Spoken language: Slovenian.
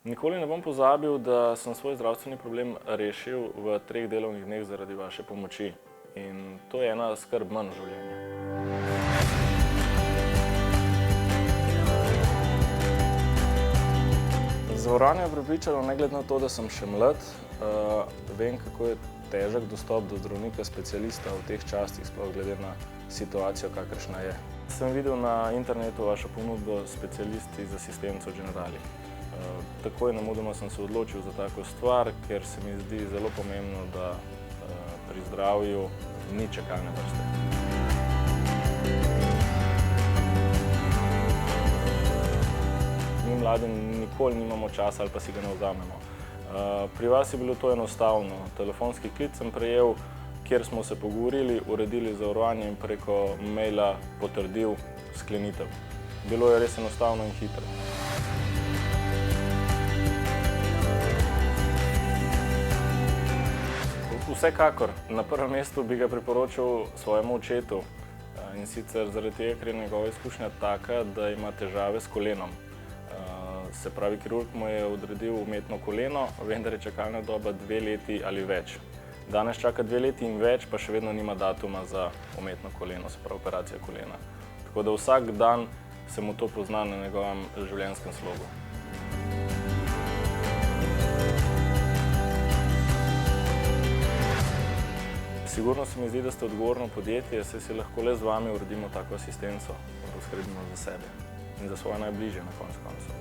Nikoli ne bom pozabil, da sem svoj zdravstveni problem rešil v 3 delovnih dneh zaradi vaše pomoči. In to je ena skrb manj v življenju. Zavarovanje je prepričalo, ne glede na to, da sem še mlad, vem, kako je težek dostop do zdravnika specialista v teh časih, sploh glede na situacijo, kakršna je. Sem videl na internetu vašo ponudbo specialisti za asistenco generali. Takoj nemudoma sem se odločil za tako stvar, ker se mi zdi zelo pomembno, da pri zdravju ni čakalne vrste. Mi mladi nikoli nimamo časa ali pa si ga ne vzamemo. Pri vas je bilo to enostavno. Telefonski klic sem prejel, kjer smo se pogovorili, uredili zavarovanje in preko maila potrdil sklenitev. Bilo je res enostavno in hitro. Vsekakor, na prvem mestu bi ga priporočil svojemu očetu. In sicer zaradi tega, ker je njegova izkušnja taka, da ima težave s kolenom. Se pravi, kirurg mu je odredil umetno koleno, vendar je čakalna doba 2 leti ali več. Danes čaka 2 leti in več, pa še vedno nima datuma za umetno koleno, se pravi operacijo kolena. Tako da vsak dan se mu to pozna na njegovem življenjskem slogu. Sigurno se mi zdi, da ste odgovorno podjetje, saj si lahko le z vami uredimo tako asistenco, da poskrbimo za sebe in za svoje najbližje na koncu koncev.